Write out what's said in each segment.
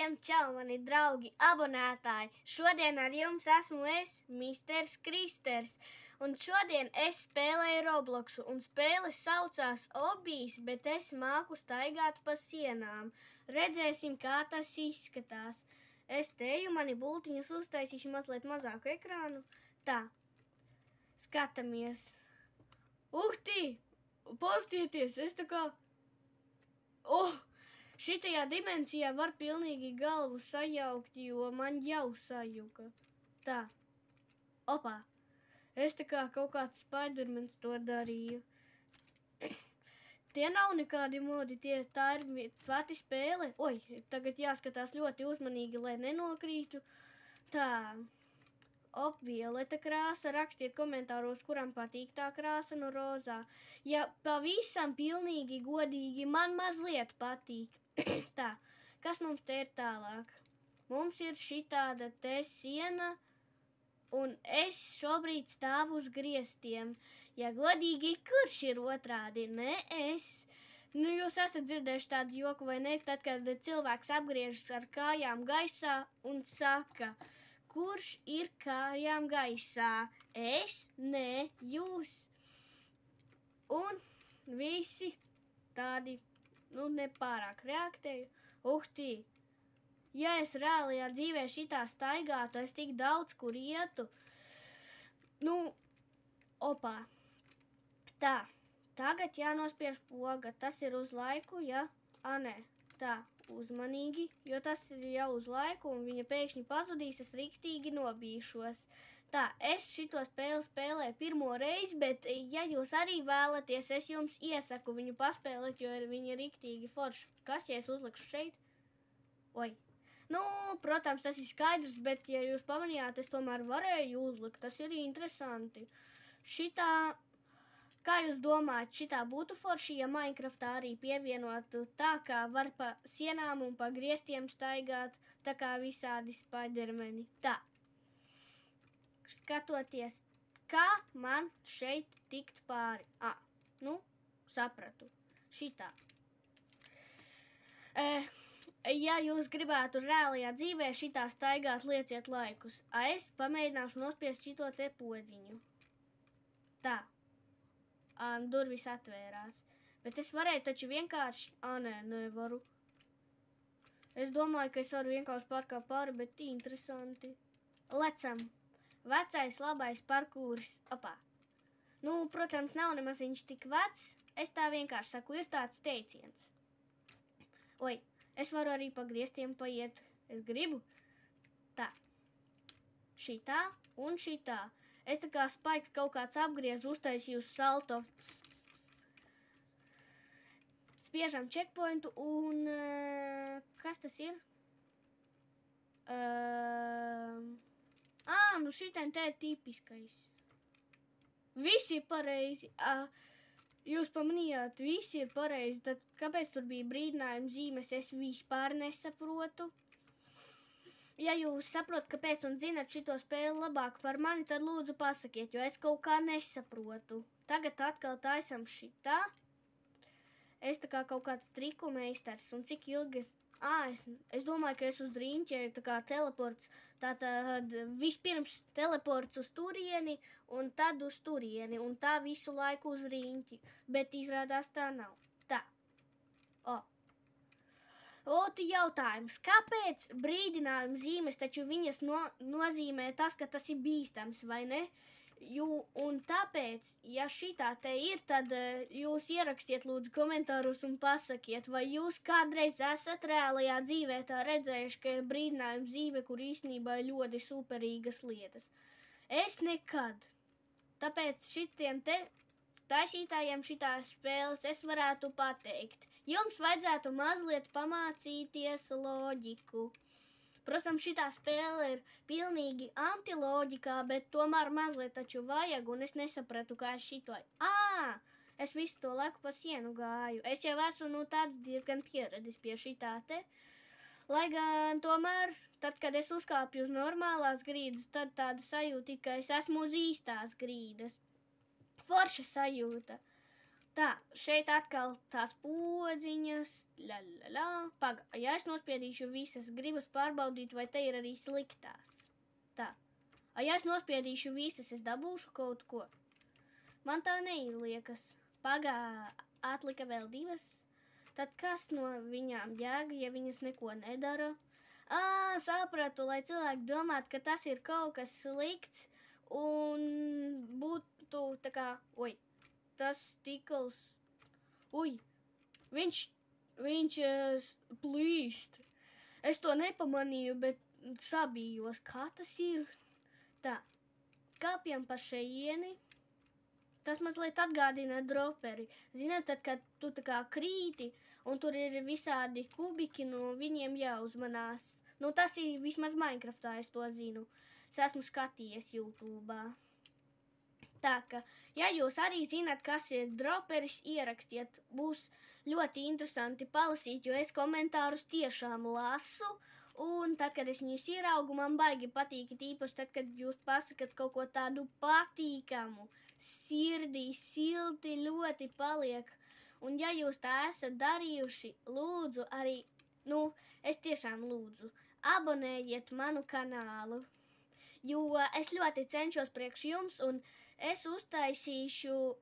Visiem čau, mani draugi, abonētāji! Šodien ar jums esmu es, Misters Kristers. Un šodien es spēlēju Robloxu, un spēle saucās Obijs, bet es māku staigāt pa sienām. Redzēsim, kā tas izskatās. Es teju mani bultiņus uztaisīšu mazliet mazāku ekrānu. Tā, skatāmies. Uhtī, postieties, es tā kā... Šitajā dimensijā var pilnīgi galvu sajaukt, jo man jau sajuka. Tā. Opā. Es tā kā kaut kāds Spidermans to darīju. Tie nav nekādi modi, tā ir pati spēle. Oi, tagad jāskatās ļoti uzmanīgi, lai nenokrītu. Tā. Violeta krāsa, rakstiet komentāros, kuram patīk tā krāsa no rozā. Ja pavisam pilnīgi godīgi, man mazliet patīk. Tā, kas mums te ir tālāk? Mums ir šitāda te siena, un es šobrīd stāvu uz griestiem. Ja godīgi, kurš ir otrādi? Ne es. Nu, jūs esat dzirdējuši tādu joku vai ne, tad, kad cilvēks apgriežas ar kājām gaisā un saka... Kurš ir kājām gaisā? Es? Nē, jūs. Un visi tādi, nepārāk reaktēju. Uhtī, ja es reālajā dzīvē šitā staigātu, es tik daudz, kur ietu. Opā. Tā, tagad jānospiež poga. Tas ir uz laiku, ja? Nē, tā. Uzmanīgi, jo tas ir jau uz laiku un viņa pēkšņi pazudīs, es riktīgi nobīšos. Tā, es šito spēli spēlēju pirmo reizi, bet ja jūs arī vēlaties, es jums iesaku viņu paspēlēt, jo viņa ir riktīgi forša. Kas, ja es uzlikšu šeit? Oi. Protams, tas ir skaidrs, bet ja jūs pamanījāt, es tomēr varēju uzlikt, tas ir interesanti. Šitā... Kā jūs domājat, šitā būtu forši, ja Minecraftā arī pievienotu tā, kā var pa sienām un pa griestiem staigāt, tā kā visādi Spidermani? Tā. Skatoties, kā man šeit tikt pāri? Sapratu. Šitā. Ja jūs gribētu reālajā dzīvē šitā staigāt, lieciet laikus. Es pamēģināšu nospiest šito te podziņu. Tā. Durvis atvērās. Bet es varēju taču vienkārši... Nē, nevaru. Es domāju, ka es varu vienkārši pārkāpt pāri, bet interesanti. Lecam. Vecais, labais parkūris. Opā. Protams, nav nemaz viņš tik vecs. Es tā vienkārši saku, ir tāds teiciens. Oi, es varu arī pa griestiem paiet. Es gribu. Tā. Šitā un šitā. Es tā kā Spikes kaut kāds apgriez, uztaisīju salto. Spiežam checkpointu un... Kas tas ir? Šitien te ir tipiskais. Visi ir pareizi. Jūs pamanījāt, visi ir pareizi. Tad kāpēc tur bija brīdinājuma zīmes, es vispār nesaprotu. Ja jūs saprotat, kāpēc un zinat šito spēli labāk par mani, tad lūdzu pasakiet, jo es kaut kā nesaprotu. Tagad atkal taisam šitā. Es tā kā kaut kāds triku meistars, un cik ilgi es... Es domāju, ka es uz riņķēju tā kā teleports. Tātad vispirms teleports uz turieni, un tad uz turieni, un tā visu laiku uz riņķi. Bet izrādās tā nav. Tā. Jautājums, kāpēc brīdinājuma zīmes, taču viņas nozīmē tas, ka tas ir bīstams, vai ne? Un tāpēc, ja šitā te ir, tad jūs ierakstiet lūdzu komentāros un pasakiet, vai jūs kādreiz esat reālajā dzīvē tā redzējuši, ka ir brīdinājuma zīme, kur īstenībā ir ļoti superīgas lietas. Es nekad. Tāpēc šitiem te... Taisītājiem šitās spēles es varētu pateikt. Jums vajadzētu mazliet pamācīties loģiku. Protams, šitā spēle ir pilnīgi antiloģikā, bet tomēr mazliet taču vajag, un es nesapratu, kā es šito... Es visu to laiku pa sienu gāju. Es jau esmu tāds diezgan pieredis pie šitā te. Lai gan tomēr, tad, kad es uzkāpju uz normālās grīdas, tad tāda sajūta, ka es esmu uz īstās grīdas. Forša sajūta. Tā, šeit atkal tās podziņas, Paga, ja es nospiedīšu visas, gribas pārbaudīt, vai te ir arī sliktās. Tā, ja es nospiedīšu visas, es dabūšu kaut ko. Man tā neizliekas. Pagā, atlika vēl 2. Tad kas no viņām jēga, ja viņas neko nedara? Sapratu, lai cilvēki domātu, ka tas ir kaut kas slikts un būtu tā kā, tas stikls, viņš plīst. Es to nepamanīju, bet sabījos, kā tas ir. Tā, kāpjam pa šeieni. Tas mazliet atgādina droperi. Zināt, tad, kad tu tā kā krīti, un tur ir visādi kubiki, no viņiem jāuzmanās. Tas ir vismaz Minecraftā, es to zinu. Es esmu skatījies YouTube'ā. Tā ka, ja jūs arī zināt, kas ir droperis, ierakstiet. Būs ļoti interesanti palasīt, jo es komentārus tiešām lasu. Un tad, kad es viņus ieraugu, man baigi patīk, īpaši tad, kad jūs pasakat kaut ko tādu patīkamu. Sirdī, silti ļoti paliek. Un ja jūs tā esat darījuši, lūdzu arī, es tiešām lūdzu, abonējiet manu kanālu. Jo es ļoti cenšos priekš jums, un es uztaisīšu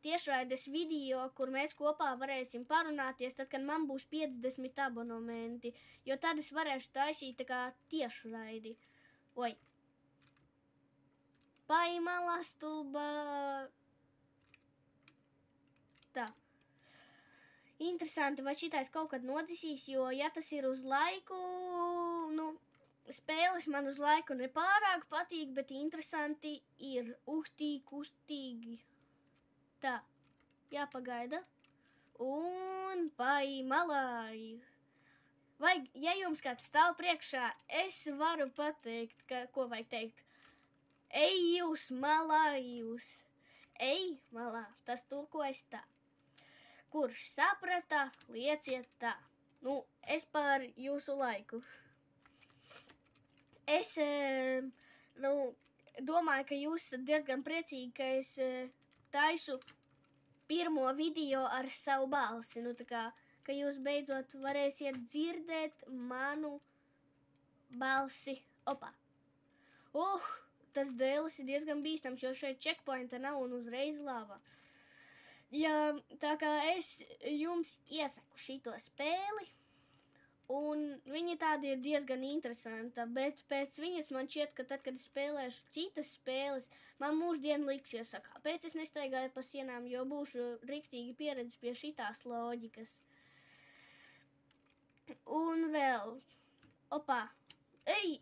tiešraides video, kur mēs kopā varēsim parunāties, tad, kad man būs 50 abonementi, jo tad es varēšu taisīt tā kā tiešraidi. Paimala stulba. Tā. Interesanti, vai šitais kaut kad nodzisīs, jo ja tas ir uz laiku, spēles man uz laiku nepārāk patīk, bet interesanti ir kustīgi. Tā, jāpagaida. Un paimalai. Vai, ja jums kāds stāv priekšā, es varu pateikt, ko vajag teikt. Ej jūs malā jūs. Ej malā, tas tulkojas tā. Kurš saprata, lieciet tā. Es par jūsu laiku. Es, domāju, ka jūs esat diezgan priecīgi, ka es taisu pirmo video ar savu balsi. Tā kā, ka jūs beidzot varēsiet dzirdēt manu balsi. Opa! Tas dēlis ir diezgan bīstams, jo šeit checkpointa nav un uzreiz lava. Ja, tā kā es jums iesaku šito spēli, un viņa tāda ir diezgan interesanta, bet pēc viņas man šķiet, ka tad, kad es spēlēšu citas spēles, man mūždien liksies, kāpēc es nestaigāju pa sienām, jo būšu riktīgi pieredzi pie šitās loģikas. Un vēl,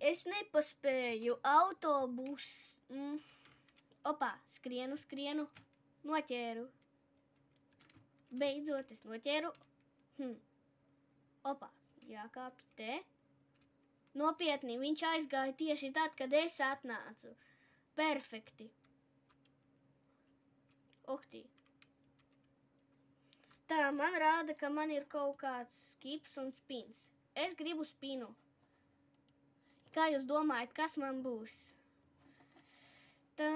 es nepaspēju, autobus, skrienu, noķēru. Beidzot, es noķēru. Jākāpj te. Nopietni, viņš aizgāja tieši tad, kad es atnācu. Perfekti. Tā, man rāda, ka man ir kaut kāds skips un spins. Es gribu spinu. Kā jūs domājat, kas man būs? Tā,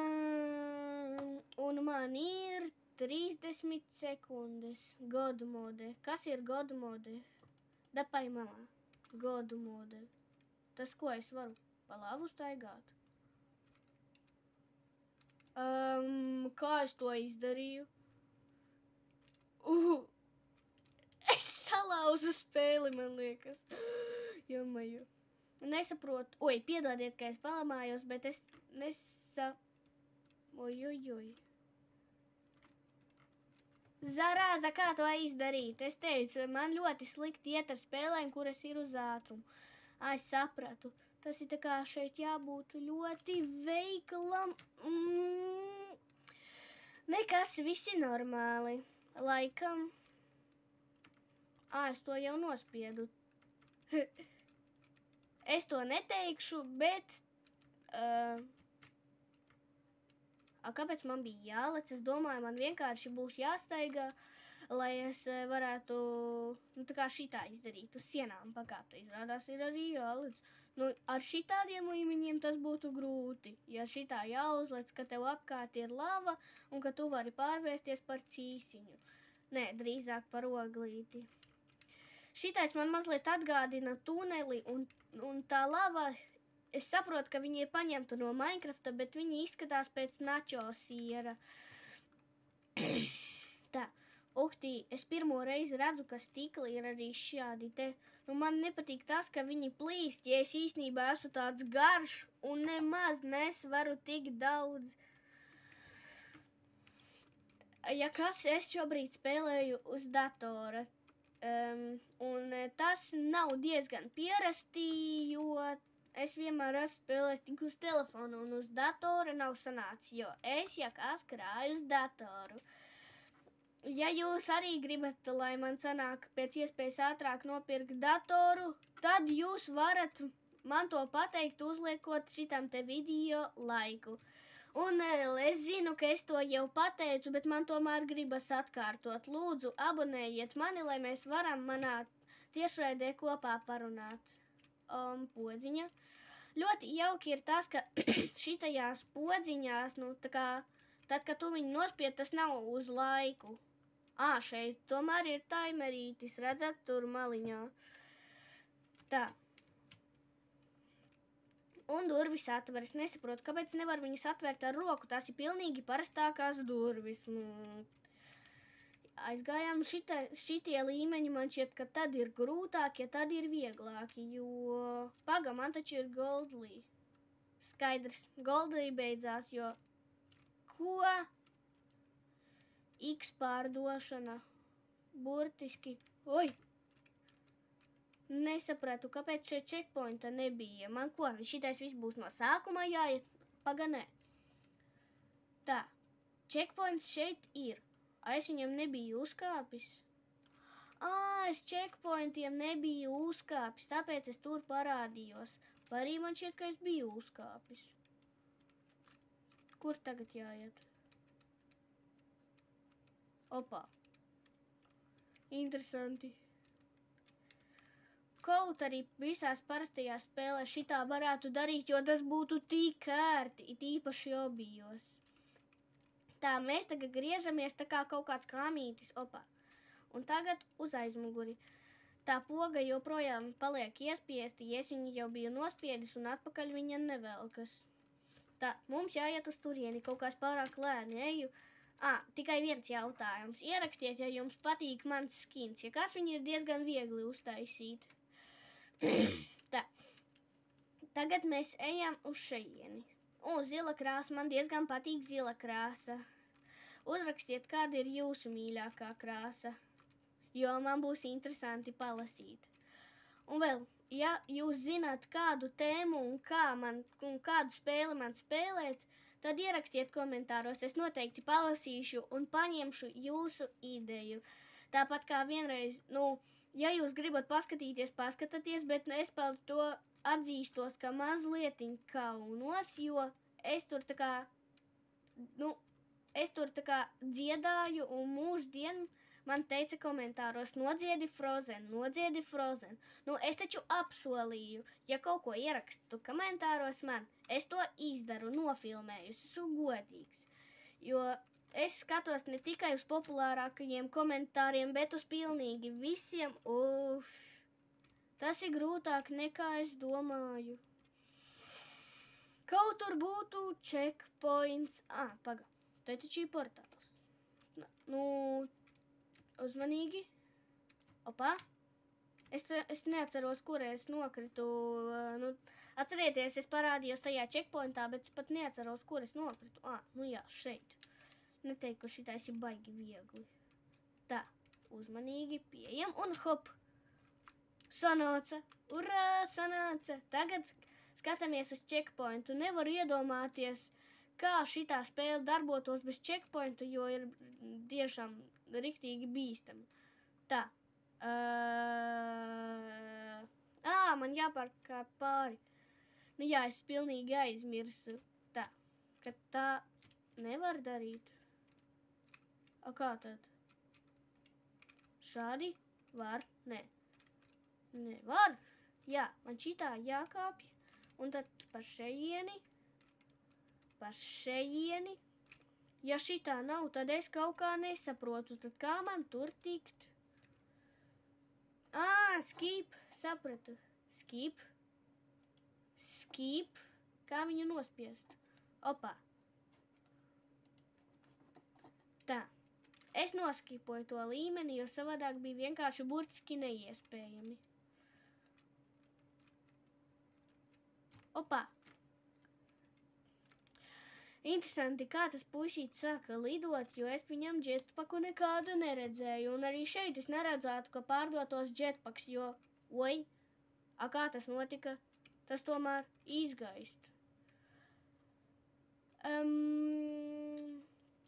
un man ir 30 sekundes. God mode. Kas ir God mode? Dapai malā. God mode. Tas, ko es varu pa lavu staigāt? Kā es to izdarīju? Es salauzu spēli, man liekas. Jamaju. Nesaprotu. Piedodiet, ka es palamājos, bet es Zarāza, kā to izdarīt? Es teicu, man ļoti slikti iet ar spēlēm, kuras ir uz ātrumu. Es sapratu. Tas ir tā kā šeit jābūt ļoti veiklam. Nekas, visi normāli. Laikam. Es to jau nospiedu. Es to neteikšu, bet... Kāpēc man bija jālec? Es domāju, man vienkārši būs jāstaigā. lai es varētu, nu, tā kā šitā izdarīt, uz sienām pakāpt. Izrādās ir arī jālec. Nu, ar šitādiem līmeņiem tas būtu grūti, ja šitā jāuzlec, ka tev apkārt ir lava un ka tu vari pārvērsties par cīsiņu. Nē, drīzāk par oglīti. Šitais man mazliet atgādina tuneli un tā lava, es saprotu, ka viņi ir paņemta no Minecrafta, bet viņi izskatās pēc načo siera. Tā. Uhtī, es pirmo reizi redzu, ka stikli ir arī šādi te. Nu, man nepatīk tas, ka viņi plīst, ja es īstenībā esmu tāds garš un nemaz nesvaru tik daudz. Ja kas, es šobrīd spēlēju uz datora. Un tas nav diezgan pierasti, jo es vienmēr esmu spēlējis tik uz telefonu un uz datora nav sanācis, jo es, ja kas, krāju uz datoru. Ja jūs arī gribat, lai man sanāk pēc iespējas ātrāk nopirkt datoru, tad jūs varat man to pateikt, uzliekot šitam te video laiku. Un es zinu, ka es to jau pateicu, bet man tomēr gribas atkārtot. Lūdzu, abonējiet mani, lai mēs varam manā tiešraidē kopā parunāt. Podziņa. Ļoti jauki ir tas, ka šitajās podziņās, nu, tā kā, tad, kad tu viņu nospied, tas nav uz laiku. Šeit tomēr ir taimerītis, redzat, tur maliņā. Tā. Un durvis atveras. Nesaprotu, kāpēc nevar viņas atvērt ar roku. Tās ir pilnīgi parastākās durvis. Aizgājām šitie līmeņi, man šķiet, ka tad ir grūtāki, ja tad ir vieglāki, jo paga, man taču ir Goldlī. Skaidrs, Goldlī beidzās, jo ko? X pārdošana. Burtiski. Oi! Nesapratu, kāpēc šeit checkpointa nebija. Man ko? Šitais viss būs no sākuma jāiet? Paganē. Tā. Checkpoints šeit ir. Es viņam nebiju uzkāpis. Es checkpointiem nebiju uzkāpis, tāpēc es tur parādījos. Vai arī man šķiet, ka es biju uzkāpis. Kur tagad jāiet? Opā. Interesanti. Kaut arī visās parastajās spēlēs šitā varētu darīt, jo tas būtu tik ērti, it īpaši obijos. Tā, mēs tagad griežamies tā kā kaut kāds kāmītis. Opā. Un tagad uz aizmuguri. Tā poga joprojām paliek iespiesti, ja es viņu jau biju nospiedis un atpakaļ viņa nevelkas. Tā, mums jāiet uz turieni, kaut kāds pārāk lēni eju. Tikai viens jautājums. Ierakstiet, ja jums patīk mans skins. Ja kas, viņi ir diezgan viegli uztaisīt. Tā. Tagad mēs ejam uz šejieni. Zila krāsa. Man diezgan patīk zila krāsa. Uzrakstiet, kāda ir jūsu mīļākā krāsa. Jo man būs interesanti palasīt. Un vēl, ja jūs zināt kādu tēmu un kādu spēli man spēlēt, tad ierakstiet komentāros, es noteikti palasīšu un paņemšu jūsu ideju. Tāpat kā vienreiz, ja jūs gribat paskatīties, paskatāties, bet es par to atzīstos, ka mazlietiņ kaunos, jo es tur tā kā dziedāju un mūždien man teica komentāros, nodziedi Frozen. Es taču apsolīju, ja kaut ko ierakstu komentāros man, es to izdaru, nofilmēju, es esmu godīgs. Jo es skatos ne tikai uz populārākajiem komentāriem, bet uz pilnīgi visiem. Tas ir grūtāk nekā es domāju. Kaut tur būtu checkpoints. Paga, te taču ir portāls. Uzmanīgi. Opā. Es neatceros, kur es nokritu. Atcerieties, es parādījos tajā checkpointā, bet es pat neatceros, kur es nokritu. Jā, šeit. Neteiktu, ka šitais ir baigi viegli. Tā, uzmanīgi pieejam un hop. Sanāca. Urā, sanāca. Tagad skatāmies uz checkpointu. Nevaru iedomāties, kā šitā spēle darbotos bez checkpointu, jo ir tiešām riktīgi bīstami. Tā. Man jāpārkāp pāri. Jā, es pilnīgi aizmirsu. Tā. Ka tā nevar darīt. Kā tad? šādi var, nevar. Jā, man šitā jākāpj, un tad pa šejieni. Ja šitā nav, tad es kaut kā nesaprotu, tad kā man tur tikt? Skip, sapratu. Skip. Kā viņu nospiest? Opā. Tā. Es noskipoju to līmeni, jo savādāk bija vienkārši burtiski neiespējami. Opā. Interesanti, kā tas pušīts sāka lidot, jo es viņam džetpaku nekādu neredzēju. Un arī šeit es neredzētu, ka pārdotos džetpaks, jo, kā tas notika, tas tomēr izgaist.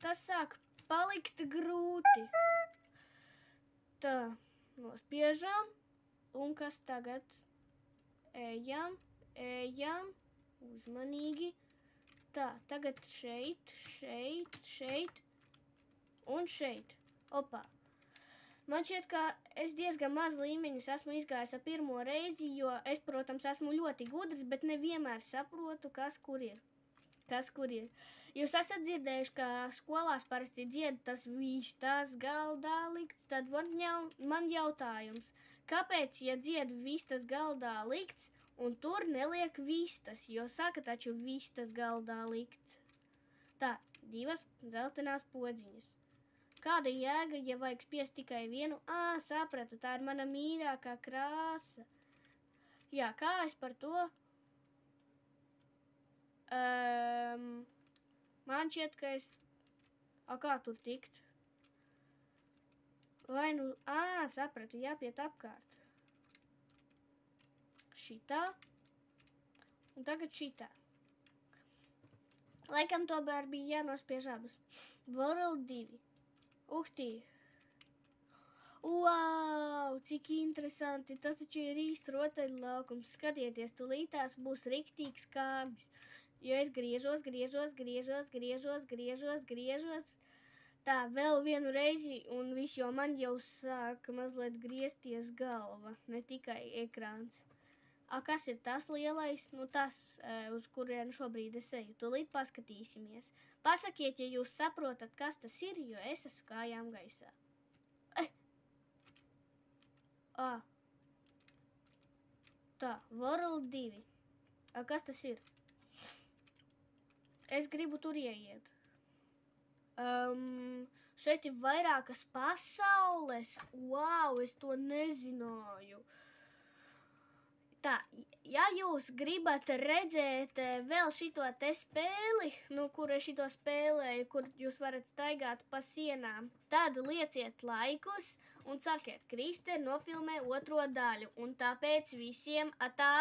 Tas sāk palikt grūti. Tā, nospiežam. Un kas tagad? Ejam, uzmanīgi. Tā, tagad šeit, un šeit. Opā. Man šķiet, ka es diezgan maz līmeņus esmu izgājis ar pirmo reizi, jo es, protams, esmu ļoti gudrs, bet nevienmēr saprotu, kas kur ir. Jūs esat dzirdējuši, ka skolās parasti dzied tas vistas galdā likts, tad man jautājums, kāpēc, ja dzied vistas galdā likts, un tur neliek vistas, jo saka taču vistas galdā likts. Tā, 2 zeltenās podziņas. Kāda jēga, ja vajag spiest tikai vienu? Sapratu, tā ir mana mīļākā krāsa. Jā, kā es par to? Man šķiet, ka es... kā tur tikt? Vai nu... sapratu, jāpiet apkārt. Šitā, un tagad šitā. Laikam tomēr bija jānospiež abas. World 2. Uhtī. Wow, cik interesanti. Tas taču ir īsts rotaļlaukums. Skatieties, tulītās būs riktīgs kārbis. Jo es griežos. Tā, vēl vienu reizi, un viss, jo man jau sāk mazliet griezties galva, ne tikai ekrāns. Kas ir tas lielais? Nu tas, uz kurien šobrīd es eju. Tūlīt paskatīsimies. Pasakiet, ja jūs saprotat, kas tas ir, jo es esmu kājām gaisā. Tā, World 2. Kas tas ir? Es gribu tur ieiet. Šeit ir vairākas pasaules. Wow, es to nezināju. Tā, ja jūs gribat redzēt vēl šito te spēli, kur es šito spēlēju, kur jūs varat staigāt pa sienām, tad lieciet laikus un sakiet, Kriste nofilmē 2. daļu. Un tāpēc visiem atā!